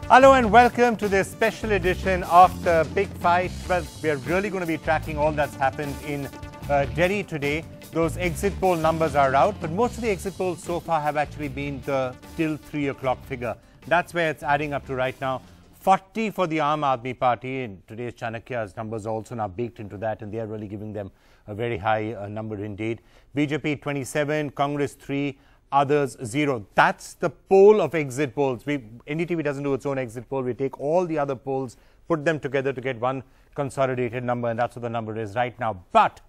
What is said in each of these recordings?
Hello and welcome to this special edition of the Big Fight. Well, we are really going to be tracking all that's happened in Delhi today. Those exit poll numbers are out, but most of the exit polls so far have actually been the till 3 o'clock figure. That's where it's adding up to right now. 40 for the Aam Aadmi Party, and today's Chanakya's numbers are also now baked into that, and they are really giving them a very high number indeed. BJP 27, Congress 3, others 0. That's the poll of exit polls. NDTV doesn't do its own exit poll. We take all the other polls, put them together to get one consolidated number, and that's what the number is right now. But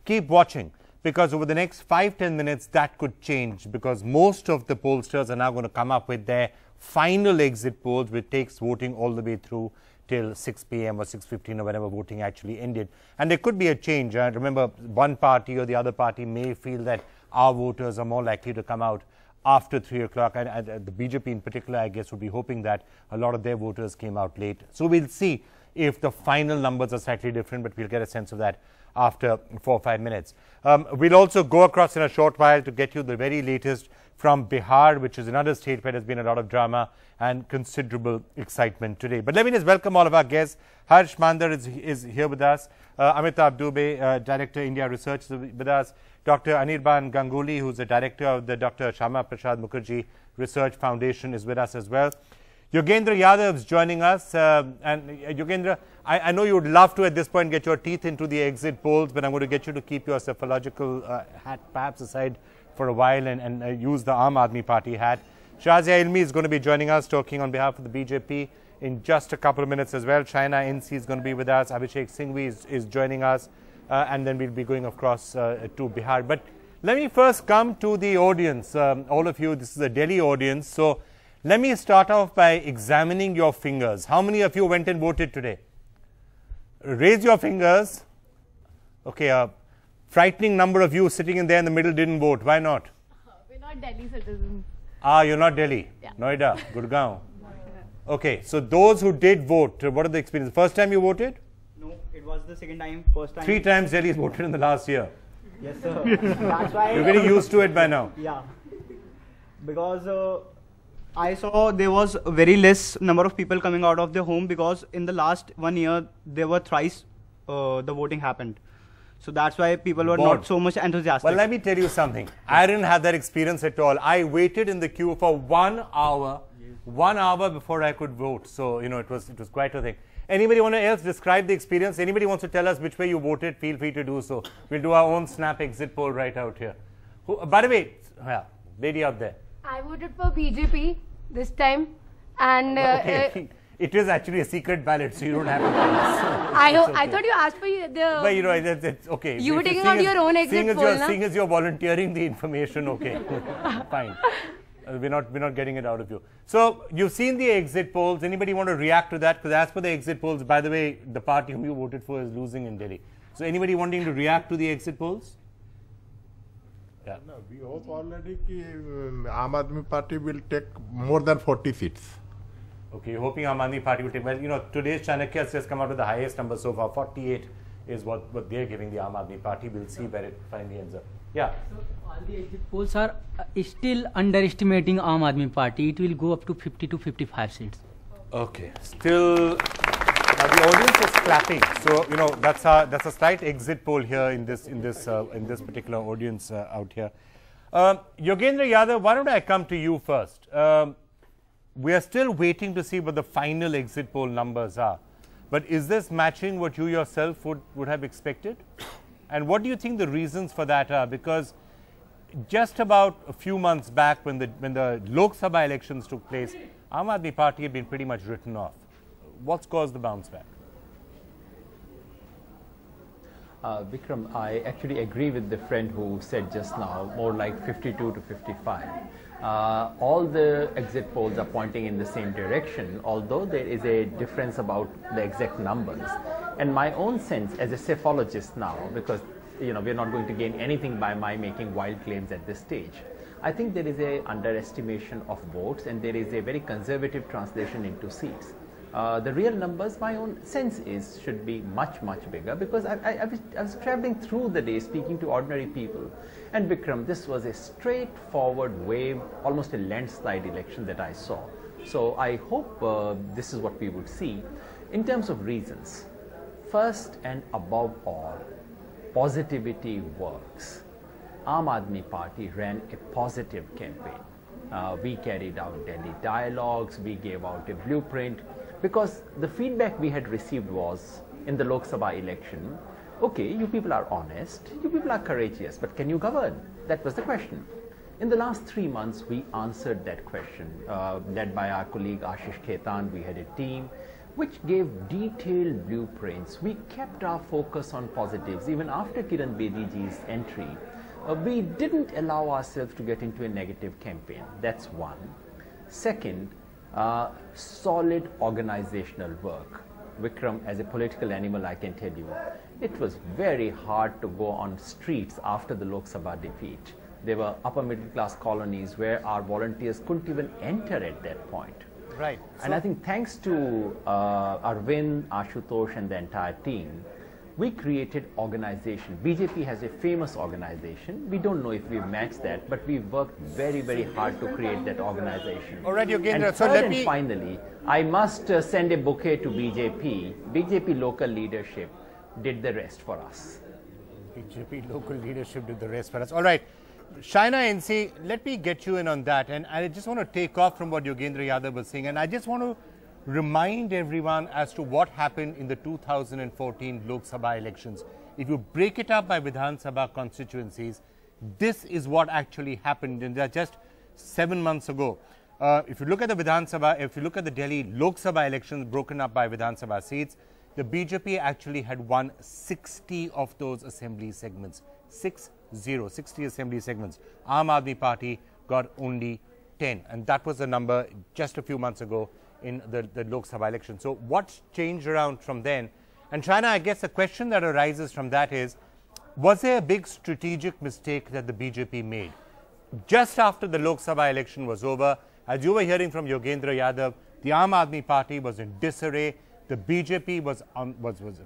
keep watching, because over the next 5-10 minutes that could change, because most of the pollsters are now going to come up with their final exit polls, which takes voting all the way through till 6 p.m. or 6:15 or whenever voting actually ended. And there could be a change. Remember, one party or the other party may feel that our voters are more likely to come out after 3 o'clock, and the BJP in particular, I guess, would be hoping that a lot of their voters came out late. So we'll see if the final numbers are slightly different, but we'll get a sense of that after 4 or 5 minutes. We'll also go across in a short while to get you the very latest from Bihar, which is another state where there's been a lot of drama and considerable excitement today. But let me just welcome all of our guests. Harsh Mandar is here with us. Amitabh Dubey, Director, India Research, is with us. Dr. Anirban Ganguly, who's the Director of the Dr. Shama Prasad Mukherjee Research Foundation, is with us as well. Yogendra Yadav is joining us. And Yogendra, I know you would love to at this point get your teeth into the exit polls, but I'm going to get you to keep your psephological hat perhaps aside for a while and use the Aam Aadmi Party hat. Shazia Ilmi is going to be joining us, talking on behalf of the BJP in just a couple of minutes as well. China NC is going to be with us. Abhishek Singhvi is joining us. And then we'll be going across to Bihar. But let me first come to the audience. All of you, this is a Delhi audience. So let me start off by examining your fingers. How many of you went and voted today? Raise your fingers. Okay, a frightening number of you sitting in there in the middle didn't vote. Why not? We're not Delhi citizens. Ah, you're not Delhi. Yeah. Noida, Gurgaon. Okay, so those who did vote, what are the experiences? First time you voted? No, it was the second time. First time. 3 times Delhi has voted in the last year. Yes, sir. That's why. You're getting used to it by now. Yeah. Because I saw there was very less number of people coming out of their home, because in the last 1 year there were thrice the voting happened. So that's why people were not so much enthusiastic. Well, let me tell you something. I didn't have that experience at all. I waited in the queue for 1 hour, 1 hour before I could vote. So, you know, it was quite a thing. Anybody want to else describe the experience? Anybody wants to tell us which way you voted? Feel free to do so. We'll do our own snap exit poll right out here. By the way, lady out there. I voted for BJP this time, and okay. It is actually a secret ballot, so you don't have to tell us. I thought you asked for the. But you know, it's okay. You were taking out your own exit poll, na? Seeing as you're volunteering the information, okay, fine. We're not getting it out of you. So you've seen the exit polls. Anybody want to react to that? Because as per the exit polls, by the way, the party whom you voted for is losing in Delhi. So anybody wanting to react to the exit polls? Yeah. No, we hope already that Aam Aadmi Party will take more than 40 seats. Okay, you're hoping Aam Aadmi Party will take. Well, you know, today's Chanakya has come out with the highest number so far. 48 is what they're giving the Aam Aadmi Party. We'll see where it finally ends up. Yeah. So all the exit polls are still underestimating Aam Aadmi Party. It will go up to 50 to 55 seats. Okay. Still, now the audience is clapping. So you know that's a slight exit poll here in this particular audience out here. Yogendra Yadav, why don't I come to you first? We are still waiting to see what the final exit poll numbers are. But is this matching what you yourself would have expected? And what do you think the reasons for that are? Because just about a few months back, when the Lok Sabha elections took place, Aam Aadmi Party had been pretty much written off. What's caused the bounce back? Vikram, I actually agree with the friend who said just now, more like 52 to 55. All the exit polls are pointing in the same direction, although there is a difference about the exact numbers. And my own sense as a psephologist now, because you know we're not going to gain anything by my making wild claims at this stage, I think there is a underestimation of votes and there is a very conservative translation into seats. The real numbers, my own sense is, should be much, much bigger, because I was traveling through the day speaking to ordinary people. And Vikram, this was a straightforward wave, almost a landslide election that I saw. So I hope this is what we would see. In terms of reasons, first and above all, positivity works. Aam Aadmi Party ran a positive campaign. We carried out Delhi dialogues, we gave out a blueprint, because the feedback we had received was, in the Lok Sabha election, okay, you people are honest, you people are courageous, but can you govern? That was the question. In the last 3 months, we answered that question. Led by our colleague Ashish Khetan, we had a team which gave detailed blueprints. We kept our focus on positives. Even after Kiran Bediji's entry, we didn't allow ourselves to get into a negative campaign. That's one. Second, solid organizational work. Vikram, as a political animal, I can tell you, it was very hard to go on streets after the Lok Sabha defeat. There were upper middle class colonies where our volunteers couldn't even enter at that point. Right. And I think thanks to Arvind, Ashutosh and the entire team, we created organization. BJP has a famous organization. We don't know if we've matched that, but we worked very, very hard to create that organization. All right, Yogendra, and so third let and me... finally, I must send a bouquet to BJP. BJP local leadership did the rest for us. BJP local leadership did the rest for us. All right. Shaina NC, let me get you in on that. And I just want to take off from what Yogendra Yadav was saying. And I just want to remind everyone as to what happened in the 2014 Lok Sabha elections. If you break it up by Vidhan Sabha constituencies, this is what actually happened. And they're just 7 months ago. If you look at the Vidhan Sabha, if you look at the Delhi Lok Sabha elections broken up by Vidhan Sabha seats, the BJP actually had won 60 of those assembly segments. 60 assembly segments. Aam Aadmi Party got only 10. And that was the number just a few months ago in the Lok Sabha election. So what's changed around from then? And Shaina, I guess the question that arises from that is, was there a big strategic mistake that the BJP made? Just after the Lok Sabha election was over, as you were hearing from Yogendra Yadav, the Aam Aadmi Party was in disarray. The BJP was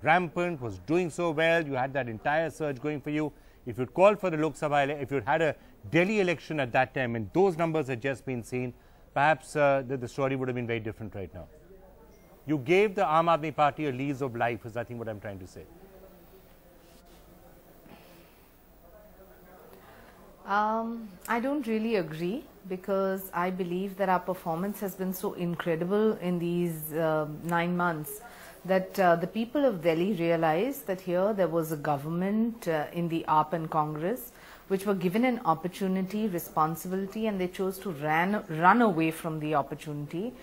rampant, was doing so well. You had that entire surge going for you. If you'd called for the Lok Sabha, if you'd had a Delhi election at that time and those numbers had just been seen, perhaps the story would have been very different right now. You gave the Aam Aadmi Party a lease of life, is I think what I'm trying to say. I don't really agree, because I believe that our performance has been so incredible in these 9 months that the people of Delhi realized that here there was a government in the AAP and Congress which were given an opportunity, responsibility, and they chose to run away from the opportunity.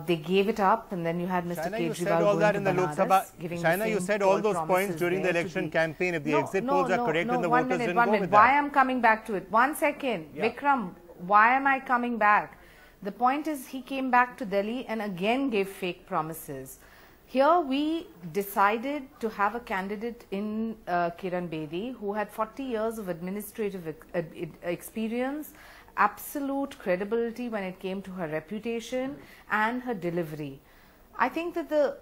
They gave it up, and then you had Mr. Shaina, you said Kejri all that in the Lok Sabha. Shaina, you said all those points during the election campaign. If the exit polls are correct, then the voters didn't go with that. Why I'm coming back to it? 1 second. Yeah. Vikram, why am I coming back? The point is, he came back to Delhi and again gave fake promises. Here we decided to have a candidate in Kiran Bedi who had 40 years of administrative experience, absolute credibility when it came to her reputation and her delivery. I think that the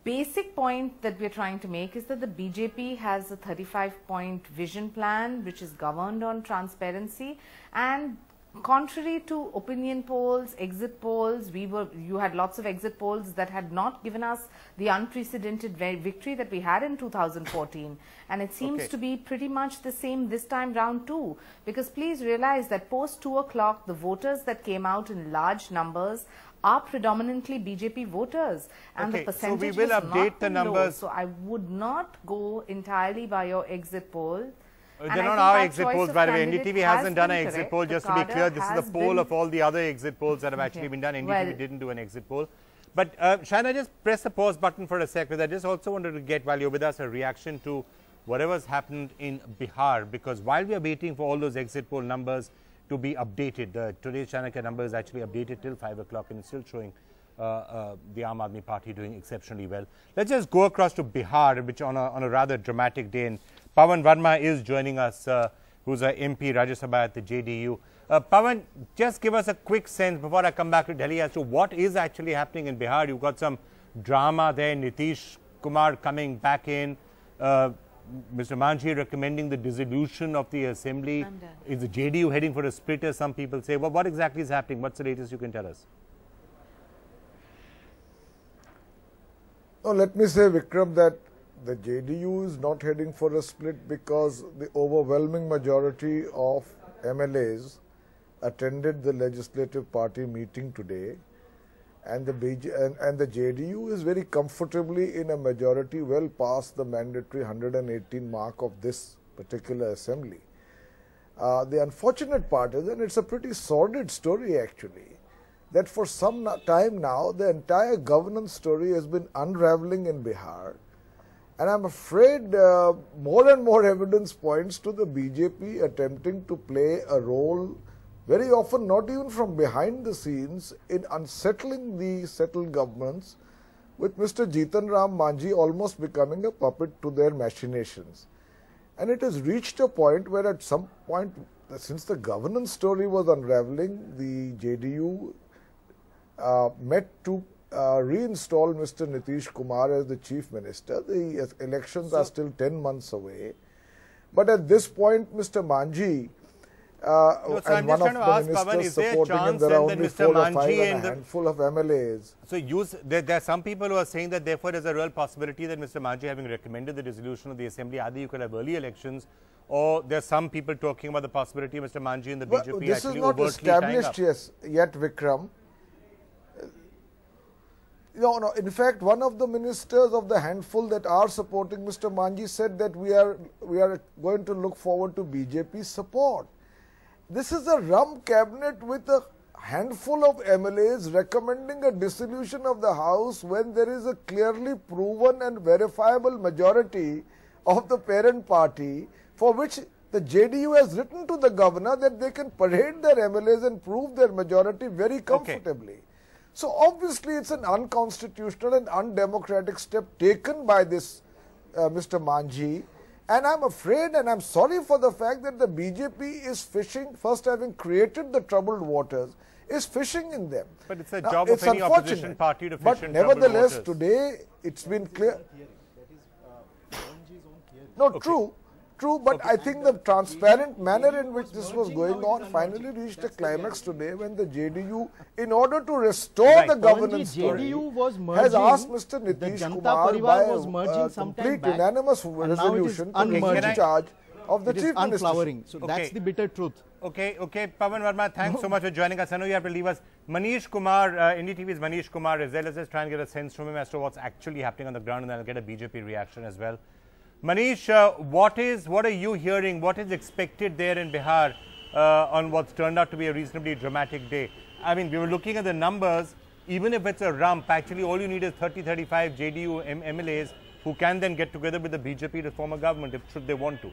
basic point that we're trying to make is that the BJP has a 35-point vision plan which is governed on transparency, and contrary to opinion polls, exit polls, you had lots of exit polls that had not given us the unprecedented victory that we had in 2014, and it seems to be pretty much the same this time round too, because please realize that post 2 o'clock the voters that came out in large numbers are predominantly BJP voters, and the percentage so we will update the numbers. Low, so I would not go entirely by your exit poll. They're not our exit polls, by the way. NDTV hasn't done an exit poll. Just to be clear, this is the poll of all the other exit polls that have actually been done. NDTV didn't do an exit poll. But Shaina, just press the pause button for a sec, because I just also wanted to get, while you're with us, a reaction to whatever's happened in Bihar. Because while we are waiting for all those exit poll numbers to be updated, today's Chanakya number is actually updated till 5 o'clock and it's still showing the Aam Aadmi Party doing exceptionally well. Let's just go across to Bihar, which on a rather dramatic day. And Pawan Verma is joining us, who's a MP Rajya Sabha at the JDU. Pawan, just give us a quick sense before I come back to Delhi as to what is actually happening in Bihar. You've got some drama there, Nitish Kumar coming back in, Mr. Manji recommending the dissolution of the assembly. Is the JDU heading for a split, as some people say? Well, what exactly is happening? What's the latest you can tell us? No, let me say, Vikram, that the JDU is not heading for a split because the overwhelming majority of MLAs attended the Legislative Party meeting today, and the JDU is very comfortably in a majority well past the mandatory 118 mark of this particular assembly. The unfortunate part is, and it's a pretty sordid story actually, that for some time now the entire governance story has been unraveling in Bihar, and I'm afraid more and more evidence points to the BJP attempting to play a role, very often not even from behind the scenes, in unsettling the settled governments, with Mr. Jitan Ram Manjhi almost becoming a puppet to their machinations. And it has reached a point where at some point, since the governance story was unraveling, the JDU met to reinstall Mr. Nitish Kumar as the chief minister. The elections are still 10 months away. But at this point, Mr. Manjhi and one of the ministers supporting him, there are only 4 or 5 and a handful of MLAs. So there are some people who are saying that therefore there's a real possibility that Mr. Manjhi, having recommended the dissolution of the assembly, either you could have early elections, or there are some people talking about the possibility of Mr. Manjhi and the BJP this actually is not established yet, Vikram. No. In fact, one of the ministers of the handful that are supporting Mr. Manjhi said that we are going to look forward to BJP support. This is a rump cabinet with a handful of MLAs recommending a dissolution of the House when there is a clearly proven and verifiable majority of the parent party, for which the JDU has written to the governor that they can parade their MLAs and prove their majority very comfortably. Okay. So obviously it's an unconstitutional and undemocratic step taken by this Mr. Manjhi. And I'm afraid, and I'm sorry for the fact that the BJP is fishing, first having created the troubled waters, is fishing in them. But it's a job of any opposition party to fish in troubled waters. But nevertheless, today it's been clear. No, true, but I think the transparent manner in which this was going on finally reached a climax today when the JDU, in order to restore the governance story, has asked Mr. Nitish Kumar by a complete unanimous resolution to take charge of the chief minister. So that's the bitter truth. Okay, Pawan Verma, thanks so much for joining us. I know you have to leave us. Manish Kumar, NDTV's Manish Kumar is there. Let's just try and get a sense from him as to what's actually happening on the ground, and then I'll get a BJP reaction as well. Manish, what are you hearing? What is expected there in Bihar on what's turned out to be a reasonably dramatic day? I mean, we were looking at the numbers. Even if it's a rump, actually all you need is 30-35 JDU MLAs who can then get together with the BJP to form a government should they want to.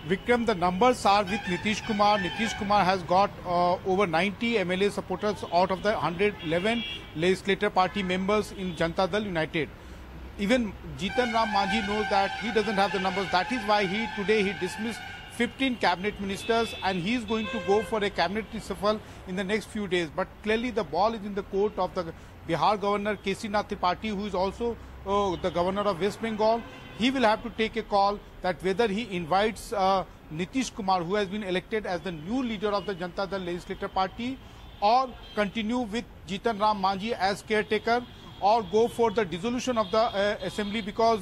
Vikram, the numbers are with Nitish Kumar. Nitish Kumar has got over 90 MLA supporters out of the 111 legislative party members in Janata Dal United. Even Jitan Ram Manjhi knows that he doesn't have the numbers. That is why today he dismissed 15 cabinet ministers, and he is going to go for a cabinet reshuffle in the next few days. But clearly the ball is in the court of the Bihar governor Kejri Tripathi, who is also the governor of West Bengal. He will have to take a call that whether he invites Nitish Kumar, who has been elected as the new leader of the Janata Dal Legislative Party, or continue with Jitan Ram Manjhi as caretaker, or go for the dissolution of the assembly, because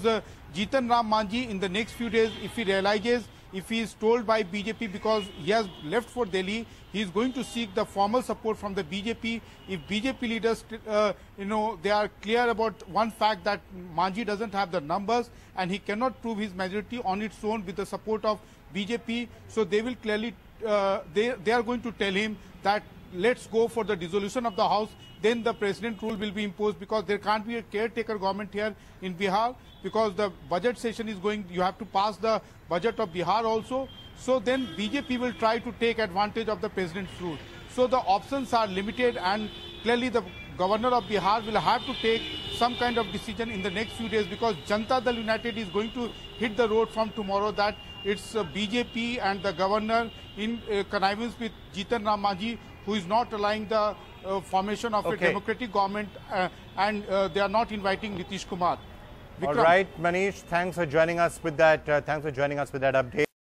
Jitan Ram Manjhi in the next few days, if he realizes, if he is told by BJP, because he has left for Delhi, he is going to seek the formal support from the BJP. If BJP leaders, they are clear about one fact, that Manjhi doesn't have the numbers and he cannot prove his majority on its own with the support of BJP. So they will clearly, they are going to tell him that let's go for the dissolution of the House. Then the president rule will be imposed, because there can't be a caretaker government here in Bihar, because the budget session is going, you have to pass the budget of Bihar also. So then BJP will try to take advantage of the president's rule. So the options are limited, and clearly the governor of Bihar will have to take some kind of decision in the next few days, because Janata Dal United is going to hit the road from tomorrow, that it's BJP and the governor in connivance with Jitan Ram Manjhi, who is not allowing the formation of a democratic government, and they are not inviting Nitish Kumar. Vikram. All right, Manish, thanks for joining us with that. Thanks for joining us with that update.